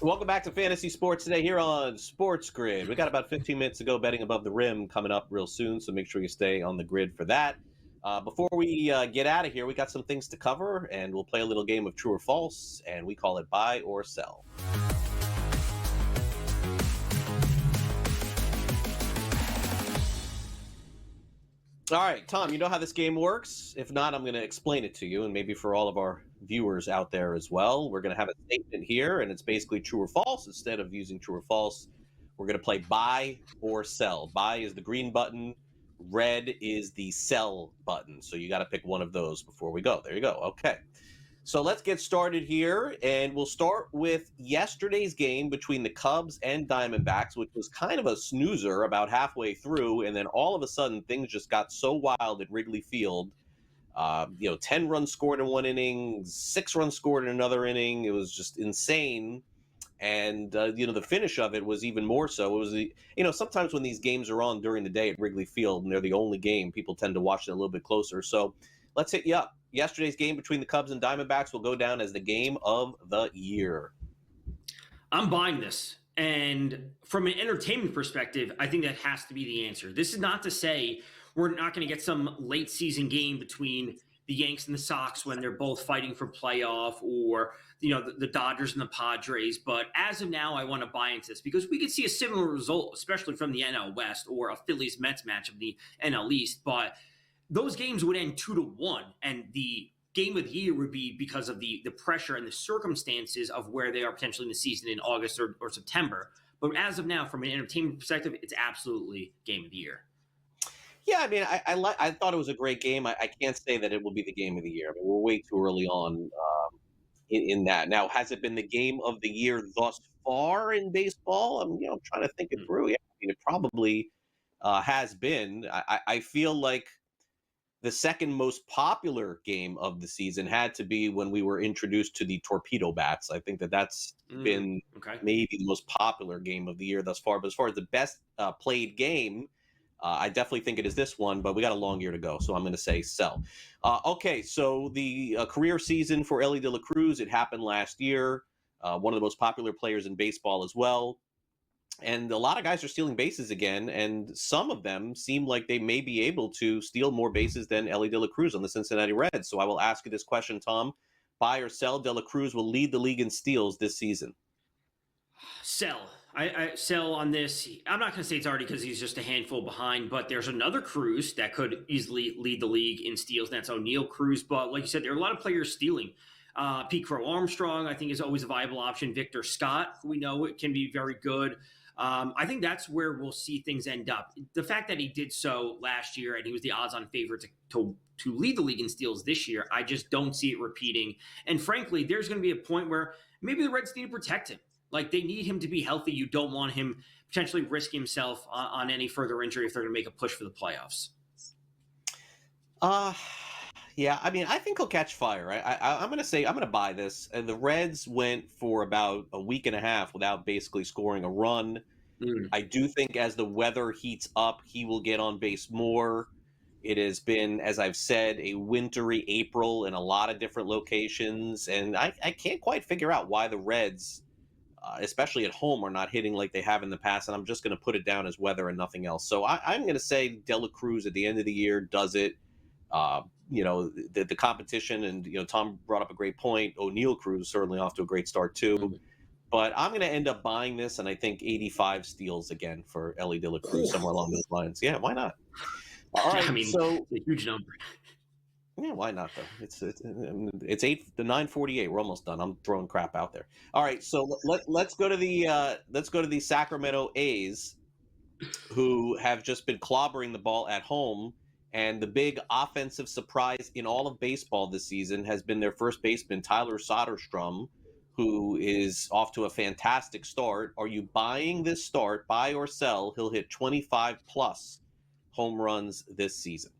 Welcome back to Fantasy Sports today here on SportsGrid. We got about 15 minutes to go betting above the rim coming up real soon, so make sure you stay on the grid for that. Before we get out of here, we got some things to cover, and we'll play a little game of true or false, and we call it buy or sell. All right, Tom, you know how this game works? If not, I'm going to explain it to you, and maybe for all of our viewers out there as well. We're going to have a statement here, and it's basically true or false. Instead of using true or false, we're going to play buy or sell. Buy is the green button. Red is the sell button. So you got to pick one of those before we go. There you go. Okay. So let's get started here, and we'll start with yesterday's game between the Cubs and Diamondbacks, which was kind of a snoozer about halfway through, and then all of a sudden things just got so wild at Wrigley Field. 10 runs scored in one inning, 6 runs scored in another inning. It was just insane. And, the finish of it was even more so. It was, sometimes when these games are on during the day at Wrigley Field and they're the only game, people tend to watch it a little bit closer. So let's hit you up. Yesterday's game between the Cubs and Diamondbacks will go down as the game of the year. I'm buying this. And from an entertainment perspective, I think that has to be the answer. This is not to say we're not going to get some late season game between the Yanks and the Sox when they're both fighting for playoff, or the Dodgers and the Padres. But as of now, I want to buy into this because we could see a similar result, especially from the NL West or a Phillies-Mets match of the NL East. But those games would end 2-1, and the game of the year would be because of the pressure and the circumstances of where they are potentially in the season in August or September. But as of now, from an entertainment perspective, it's absolutely game of the year. Yeah, I mean, I thought it was a great game. I can't say that it will be the game of the year. I mean, we're way too early on in that. Now, has it been the game of the year thus far in baseball? I'm trying to think it through. Yeah, I mean, it probably has been. I feel like the second most popular game of the season had to be when we were introduced to the torpedo bats. I think that's been maybe the most popular game of the year thus far. But as far as the best played game, I definitely think it is this one, but we got a long year to go, so I'm going to say sell. Okay, so the career season for Elly De La Cruz, it happened last year. One of the most popular players in baseball as well. And a lot of guys are stealing bases again, and some of them seem like they may be able to steal more bases than Elly De La Cruz on the Cincinnati Reds. So I will ask you this question, Tom. Buy or sell? De La Cruz will lead the league in steals this season. Sell. I sell on this. I'm not going to say it's already because he's just a handful behind, but there's another Cruz that could easily lead the league in steals, and that's O'Neal Cruz. But like you said, there are a lot of players stealing. Pete Crow Armstrong, I think, is always a viable option. Victor Scott, who we know it can be very good. I think that's where we'll see things end up. The fact that he did so last year and he was the odds-on favorite to lead the league in steals this year, I just don't see it repeating. And frankly, there's going to be a point where maybe the Reds need to protect him. Like, they need him to be healthy. You don't want him potentially risk himself on any further injury if they're going to make a push for the playoffs. Yeah, I mean, I think he'll catch fire. I'm going to buy this. And the Reds went for about a week and a half without basically scoring a run. I do think as the weather heats up, he will get on base more. It has been, as I've said, a wintry April in a lot of different locations. And I can't quite figure out why the Reds, especially at home, are not hitting like they have in the past. And I'm just going to put it down as weather and nothing else. So I'm going to say De La Cruz at the end of the year does it. The competition, and Tom brought up a great point. O'Neal Cruz certainly off to a great start too. But I'm going to end up buying this, and I think 85 steals again for Elly De La Cruz, somewhere along those lines. Yeah, why not? All right, I mean, so it's a huge number. Yeah, why not though? It's 9:48. We're almost done. I'm throwing crap out there. All right, so let's go to the Sacramento A's, who have just been clobbering the ball at home. And the big offensive surprise in all of baseball this season has been their first baseman, Tyler Soderstrom, who is off to a fantastic start. Are you buying this start, buy or sell? He'll hit 25 plus home runs this season.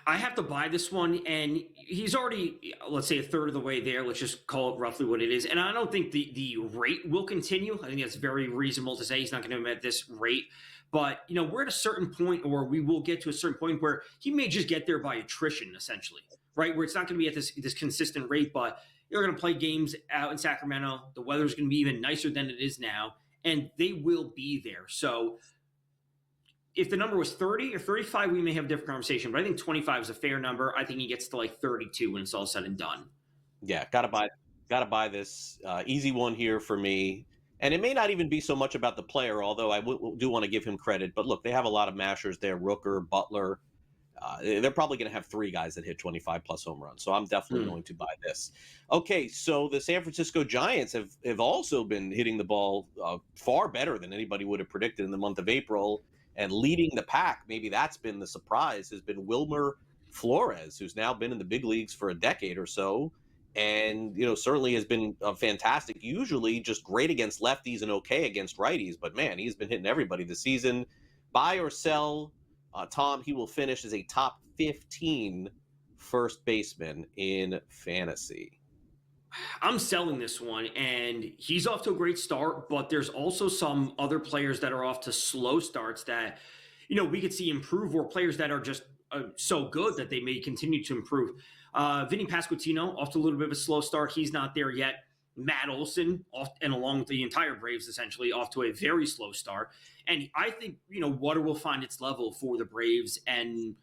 I have to buy this one, and he's already, let's say, a third of the way there. Let's just call it roughly what it is. And I don't think the rate will continue. I think that's very reasonable to say he's not going to be at this rate. But, we're at a certain point, or we will get to a certain point where he may just get there by attrition, essentially, right? Where it's not going to be at this consistent rate, but you're going to play games out in Sacramento. The weather's going to be even nicer than it is now, and they will be there. So if the number was 30 or 35, we may have a different conversation, but I think 25 is a fair number. I think he gets to like 32 when it's all said and done. Yeah, gotta buy this. Easy one here for me. And it may not even be so much about the player, although I do want to give him credit. But look, they have a lot of mashers there, Rooker, Butler. They're probably going to have three guys that hit 25 plus home runs. So I'm definitely going to buy this. Okay, so the San Francisco Giants have also been hitting the ball far better than anybody would have predicted in the month of April. And leading the pack, maybe that's been the surprise, has been Wilmer Flores, who's now been in the big leagues for a decade or so. And, certainly has been fantastic, usually just great against lefties and okay against righties. But, man, he's been hitting everybody this season. Buy or sell, Tom, he will finish as a top 15 first baseman in fantasy. I'm selling this one, and he's off to a great start, but there's also some other players that are off to slow starts that, we could see improve, or players that are just so good that they may continue to improve. Vinny Pasquantino off to a little bit of a slow start. He's not there yet. Matt Olson off, and along with the entire Braves, essentially off to a very slow start. And I think, water will find its level for the Braves. And,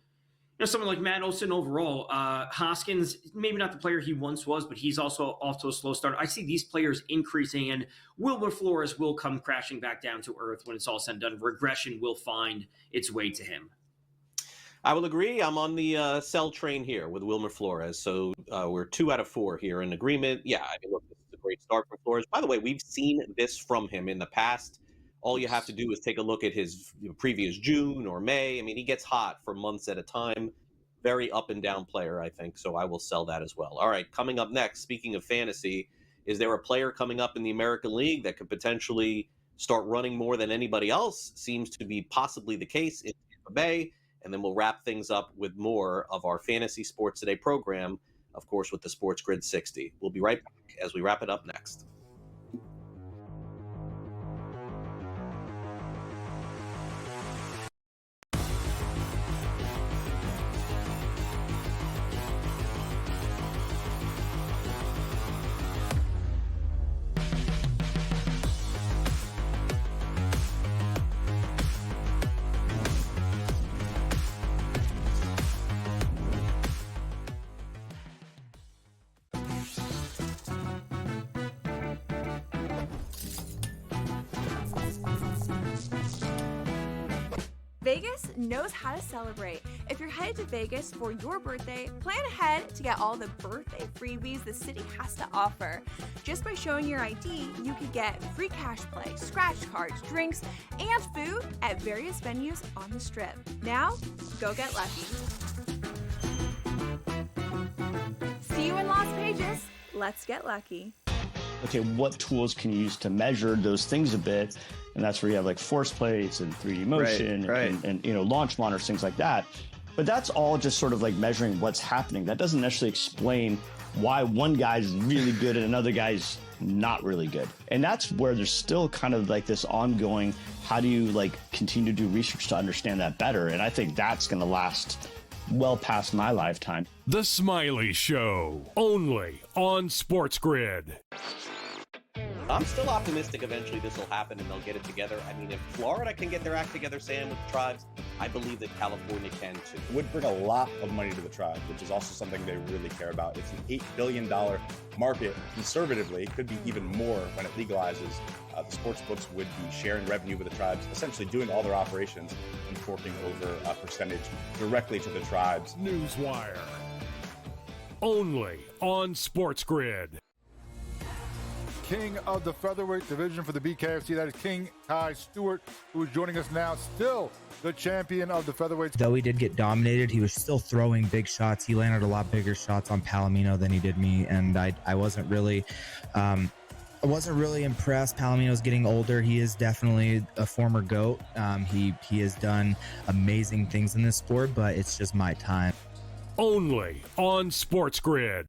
someone like Matt Olson overall, Hoskins, maybe not the player he once was, but he's also off to a slow start. I see these players increasing, and Wilmer Flores will come crashing back down to earth when it's all said and done. Regression will find its way to him. I will agree. I'm on the sell train here with Wilmer Flores. So we're 2 out of 4 here in agreement. Yeah, I mean, look, this is a great start for Flores. By the way, we've seen this from him in the past. All you have to do is take a look at his previous June or May. I mean, he gets hot for months at a time. Very up and down player, I think. So I will sell that as well. All right, coming up next, speaking of fantasy, is there a player coming up in the American League that could potentially start running more than anybody else? Seems to be possibly the case in Tampa Bay. And then we'll wrap things up with more of our Fantasy Sports Today program, of course, with the SportsGrid 60. We'll be right back as we wrap it up next. Vegas knows how to celebrate. If you're headed to Vegas for your birthday, plan ahead to get all the birthday freebies the city has to offer. Just by showing your ID, you could get free cash play, scratch cards, drinks, and food at various venues on the Strip. Now, go get lucky. See you in Las Vegas. Let's get lucky. Okay, what tools can you use to measure those things a bit? And that's where you have like force plates and 3D motion and launch monitors, things like that. But that's all just sort of like measuring what's happening. That doesn't necessarily explain why one guy's really good and another guy's not really good. And that's where there's still kind of like this ongoing, how do you like continue to do research to understand that better? And I think that's going to last well past my lifetime. The Smiley Show, only on SportsGrid. I'm still optimistic eventually this will happen and they'll get it together. I mean, if Florida can get their act together, Sam, with the tribes, I believe that California can too. It would bring a lot of money to the tribe, which is also something they really care about. It's an $8 billion market. Conservatively, it could be even more when it legalizes. The sports books would be sharing revenue with the tribes, essentially doing all their operations and forking over a percentage directly to the tribes. Newswire, only on SportsGrid. King of the featherweight division for the BKFC, that is King Kai Stewart, who is joining us now, still the champion of the featherweight. Though he did get dominated, he was still throwing big shots. He landed a lot bigger shots on Palomino than he did me, and I wasn't really impressed. Palomino's getting older. He is definitely a former GOAT. He has done amazing things in this sport, but it's just my time. Only on SportsGrid.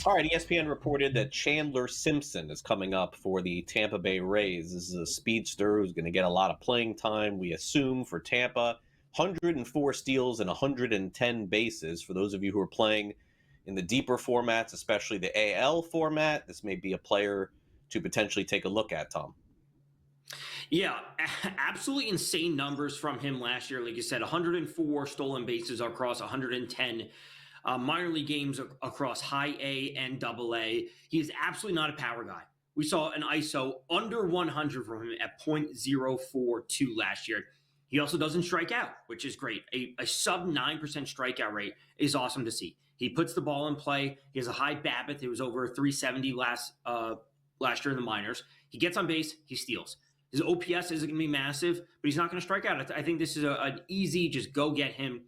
All right, ESPN reported that Chandler Simpson is coming up for the Tampa Bay Rays. This is a speedster who's going to get a lot of playing time, we assume, for Tampa. 104 steals and 110 bases. For those of you who are playing in the deeper formats, especially the AL format, this may be a player to potentially take a look at, Tom. Yeah, absolutely insane numbers from him last year. Like you said, 104 stolen bases across 110 minor league games across high A and double A. He is absolutely not a power guy. We saw an ISO under 100 from him at .042 last year. He also doesn't strike out, which is great. A sub 9% strikeout rate is awesome to see. He puts the ball in play. He has a high BABIP. It was over 370 last year in the minors. He gets on base. He steals. His OPS isn't going to be massive, but he's not going to strike out. I think this is an easy, just go get him,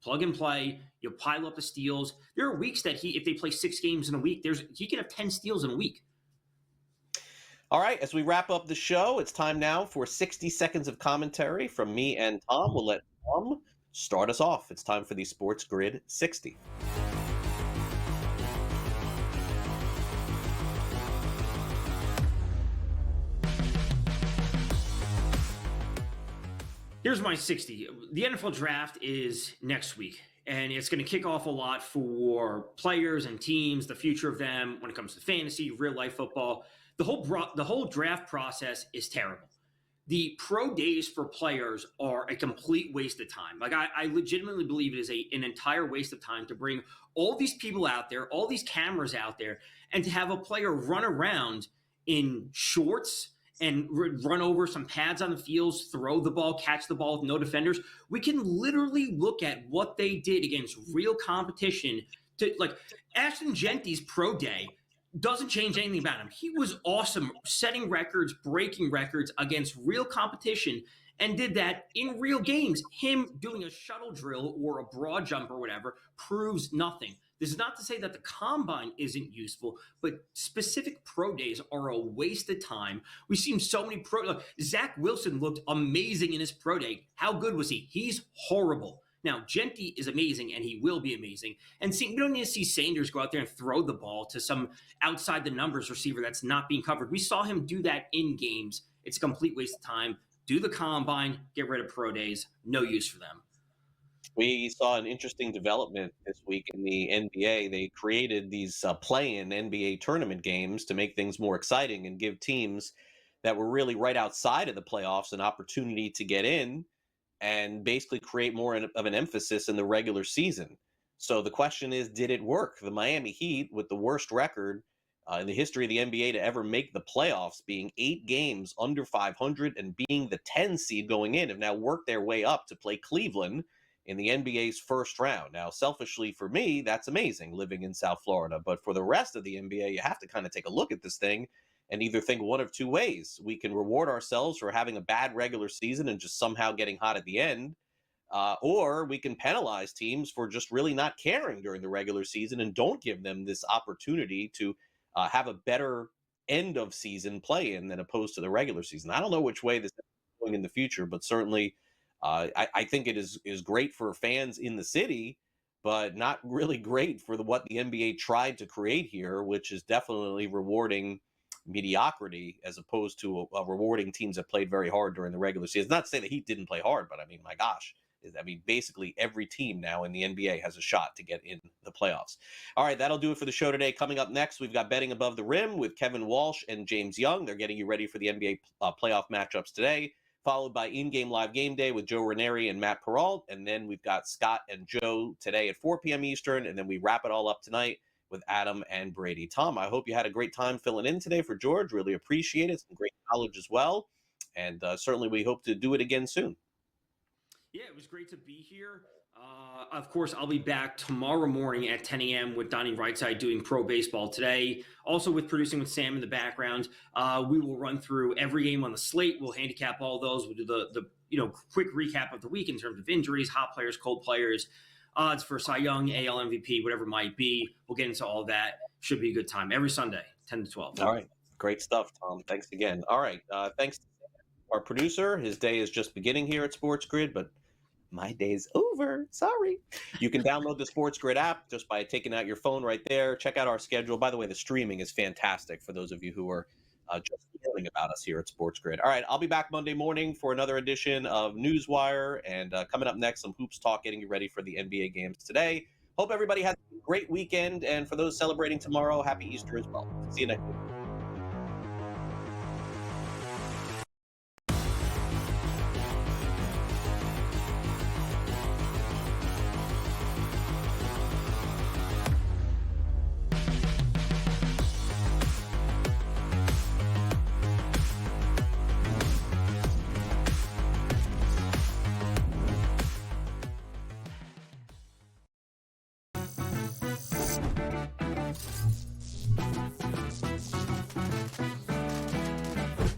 plug and play. You'll pile up the steals. There are weeks that if they play 6 games in a week, he can have 10 steals in a week. All right, as we wrap up the show, it's time now for 60 seconds of commentary from me and Tom. We'll let Tom start us off. It's time for the Sports Grid 60. Here's my 60. The NFL draft is next week, and it's going to kick off a lot for players and teams, the future of them when it comes to fantasy, real life football. The whole draft process is terrible. The pro days for players are a complete waste of time. Like I legitimately believe it is an entire waste of time to bring all these people out there, all these cameras out there, and to have a player run around in shorts and run over some pads on the fields, throw the ball, catch the ball with no defenders. We can literally look at what they did against real competition. Like Ashton Genty's pro day doesn't change anything about him. He was awesome, setting records, breaking records against real competition, and did that in real games. Him doing a shuttle drill or a broad jump or whatever proves nothing. This is not to say that the combine isn't useful, but specific pro days are a waste of time. We've seen so many Zach Wilson looked amazing in his pro day. How good was he? He's horrible. Now, Genty is amazing, and he will be amazing. And we don't need to see Sanders go out there and throw the ball to some outside the numbers receiver that's not being covered. We saw him do that in games. It's a complete waste of time. Do the combine, get rid of pro days. No use for them. We saw an interesting development this week in the NBA. They created these play-in NBA tournament games to make things more exciting and give teams that were really right outside of the playoffs an opportunity to get in and basically create more of an emphasis in the regular season. So the question is, did it work? The Miami Heat, with the worst record in the history of the NBA to ever make the playoffs, being 8 games under 500 and being the 10 seed going in, have now worked their way up to play Cleveland in the NBA's first round. Now, selfishly for me, that's amazing living in South Florida. But for the rest of the NBA, you have to kind of take a look at this thing and either think one of two ways. We can reward ourselves for having a bad regular season and just somehow getting hot at the end, or we can penalize teams for just really not caring during the regular season and don't give them this opportunity to have a better end of season play in than opposed to the regular season. I don't know which way this is going in the future, but certainly I think it is great for fans in the city, but not really great for what the NBA tried to create here, which is definitely rewarding mediocrity as opposed to rewarding teams that played very hard during the regular season. Not to say the Heat didn't play hard, but I mean, my gosh. I mean, basically every team now in the NBA has a shot to get in the playoffs. All right, that'll do it for the show today. Coming up next, we've got Betting Above the Rim with Kevin Walsh and James Young. They're getting you ready for the NBA playoff matchups today, followed by In-Game Live Game Day with Joe Ranieri and Matt Peralt. And then we've got Scott and Joe today at 4 p.m. Eastern. And then we wrap it all up tonight with Adam and Brady. Tom, I hope you had a great time filling in today for George. Really appreciate it. Some great knowledge as well. And certainly we hope to do it again soon. Yeah, it was great to be here. Of course, I'll be back tomorrow morning at 10 a.m. with Donnie Rightside doing pro baseball today. Also with producing with Sam in the background. We will run through every game on the slate. We'll handicap all those. We'll do the quick recap of the week in terms of injuries, hot players, cold players, odds for Cy Young, AL MVP, whatever it might be. We'll get into all that. Should be a good time every Sunday, 10 to 12. All right. Great stuff, Tom. Thanks again. All right. Thanks to our producer. His day is just beginning here at SportsGrid, but my day's over. Sorry. You can download the SportsGrid app just by taking out your phone right there. Check out our schedule. By the way, the streaming is fantastic for those of you who are just learning about us here at SportsGrid. All right, I'll be back Monday morning for another edition of Newswire, and coming up next, some hoops talk, getting you ready for the NBA games today. Hope everybody has a great weekend, and for those celebrating tomorrow, happy Easter as well. See you next week.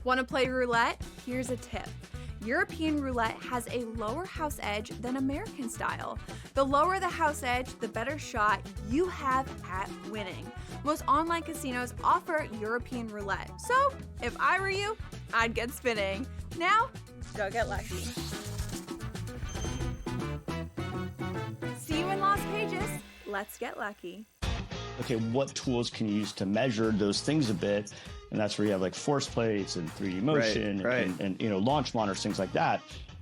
Want to play roulette? Here's a tip. European roulette has a lower house edge than American style. The lower the house edge, the better shot you have at winning. Most online casinos offer European roulette. So, if I were you, I'd get spinning. Now, go get lucky. See you in Las Vegas. Let's get lucky. Okay, what tools can you use to measure those things a bit? And that's where you have like force plates and 3D motion and launch monitors, things like that.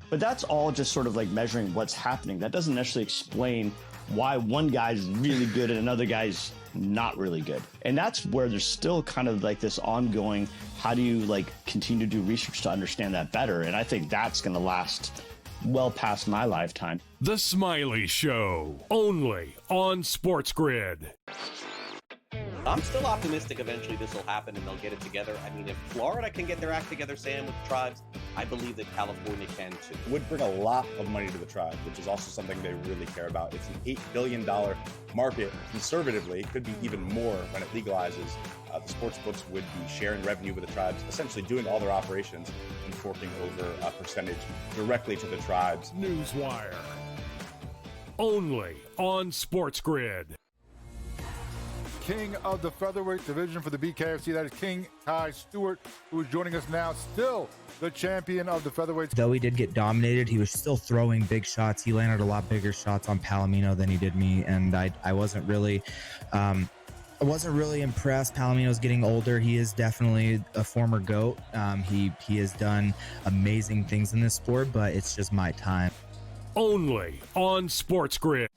But that's all just sort of like measuring what's happening. That doesn't necessarily explain why one guy's really good and another guy's not really good. And that's where there's still kind of like this ongoing, how do you like continue to do research to understand that better? And I think that's going to last well past my lifetime. The Smiley Show, only on SportsGrid. I'm still optimistic eventually this will happen and they'll get it together. I mean, if Florida can get their act together, Sam, with the tribes, I believe that California can too. Would bring a lot of money to the tribe, which is also something they really care about. It's an $8 billion market. Conservatively, it could be even more when it legalizes. The sports books would be sharing revenue with the tribes, essentially doing all their operations and forking over a percentage directly to the tribes. Newswire, only on SportsGrid. King of the featherweight division for the BKFC. That is King Kai Stewart, who is joining us now, still the champion of the featherweights. Though he did get dominated, he was still throwing big shots. He landed a lot bigger shots on Palomino than he did me, and I wasn't really impressed. Palomino's getting older. He is definitely a former GOAT. He has done amazing things in this sport, but it's just my time. Only on SportsGrid.